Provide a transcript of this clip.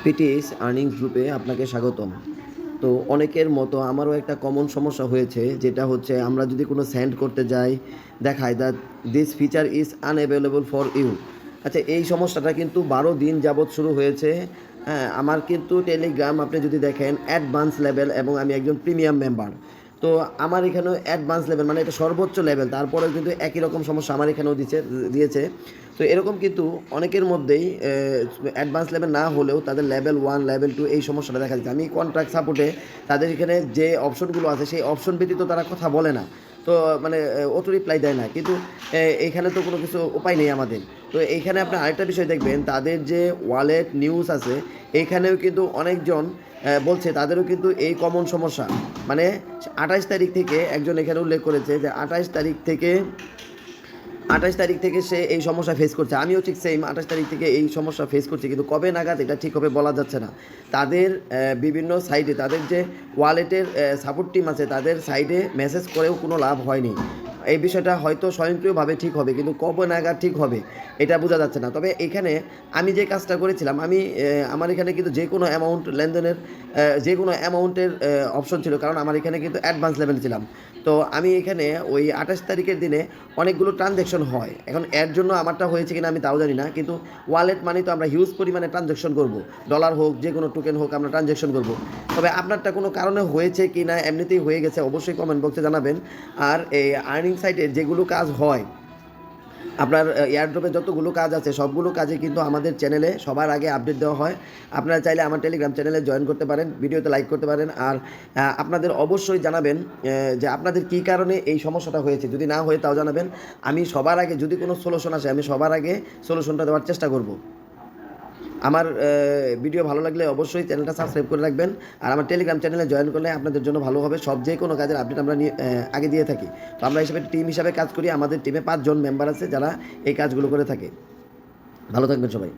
PTS earnings গ্রুপে আপনাকে স্বাগতম। তো অনেকের মতো আমারও একটা কমন সমস্যা হয়েছে, যেটা হচ্ছে আমরা যদি কোনো সেন্ড করতে যাই, দেখায় that this feature is unavailable for you. আচ্ছা, এই সমস্যাটা কিন্তু 12 দিন যাবৎ শুরু হয়েছে। হ্যাঁ, আমার কিন্তু টেলিগ্রাম আপনি যদি দেখেন অ্যাডভান্স লেভেল, এবং আমি একজন প্রিমিয়াম মেম্বার। তো আমার এখানেও অ্যাডভান্স লেভেল, মানে এটা সর্বোচ্চ লেভেল, তারপরেও কিন্তু একই রকম সমস্যা আমার এখানেও দিয়েছে। তো এরকম কিন্তু অনেকের মধ্যেই অ্যাডভান্স লেভেল না হলেও তাদের লেভেল 1 লেভেল 2 এই সমস্যাটা দেখা যাচ্ছে। আমি কন্ট্রাক্ট সাপোর্টে তাদের এখানে যে অপশনগুলো আছে সেই অপশন ব্যতীত তারা কথা বলে না। তো মানে অটো রিপ্লাই দেয় না, কিন্তু এইখানে তো কোনো কিছু উপায় নেই আমাদের। তো এইখানে আপনি আরেকটা বিষয় দেখবেন, তাদের যে ওয়ালেট নিউজ আছে এইখানেও কিন্তু অনেকজন বলছে তাদেরও কিন্তু এই কমন সমস্যা। মানে 28 তারিখ থেকে একজন এখানে উল্লেখ করেছে যে 28 তারিখ থেকে সে এই সমস্যা ফেস করছে। আমিও ঠিক সেম 28 তারিখ থেকে এই সমস্যা ফেস করছি, কিন্তু কবে নাগাদ এটা ঠিকভাবে বলা যাচ্ছে না। তাদের বিভিন্ন সাইডে, তাদের যে ওয়ালেটের সাপোর্ট টিম আছে তাদের সাইডে মেসেজ করেও কোনো লাভ হয়নি। এই বিষয়টা হয়তো স্বয়ংক্রিয়ভাবে ঠিক হবে, কিন্তু কবে নাগাদ ঠিক হবে এটা বোঝা যাচ্ছে না। তবে এখানে আমি যে কাজটা করেছিলাম, আমার এখানে কিন্তু যে কোনো অ্যামাউন্ট লেনদেনের যে কোনো অ্যামাউন্টের অপশন ছিল, কারণ আমার এখানে কিন্তু অ্যাডভান্স লেভেলে ছিলাম। তো আমি এখানে ওই 28 তারিখের দিনে অনেকগুলো ট্রানজ্যাকশন হয়। এখন এর জন্য আমারটা হয়েছে কিনা আমি তাও জানি না, কিন্তু ওয়ালেট মানে তো আমরা হিউজ পরিমাণে ট্রানজ্যাকশন করব, ডলার হোক যে কোনো টোকেন হোক আমরা ট্রানজ্যাকশন করব। তবে আপনারটা কোনো কারণে হয়েছে কি না, এমনিতেই হয়ে গেছে, অবশ্যই কমেন্ট বক্সে জানাবেন। আর এই আর্নিং সাইটে যেগুলো কাজ হয়, আপনার এয়ারড্রপে যতগুলো কাজ আছে সবগুলো কাজে কিন্তু আমাদের চ্যানেলে সবার আগে আপডেট দেওয়া হয়। আপনারা চাইলে আমার টেলিগ্রাম চ্যানেলে জয়েন করতে পারেন, ভিডিওতে লাইক করতে পারেন। আর আপনাদের অবশ্যই জানাবেন যে আপনাদের কী কারণে এই সমস্যাটা হয়েছে। যদি না হয়ে তাও জানাবেন। আমি সবার আগে যদি কোনো সলিউশন আসে আমি সবার আগে সলিউশনটা দেওয়ার চেষ্টা করব। আমার ভিডিও ভালো লাগলে অবশ্যই চ্যানেলটা সাবস্ক্রাইব করে রাখবেন। আর আমার টেলিগ্রাম চ্যানেলে জয়েন করলে আপনাদের জন্য ভালো হবে। সব যে কোনো কাজের আপডেট আমরা আগে দিয়ে থাকি। তো আমরা হিসেবে টিম হিসাবে কাজ করি। আমাদের টিমে 5 জন মেম্বার আছে যারা এই কাজগুলো করে থাকে। ভালো থাকবেন সবাই।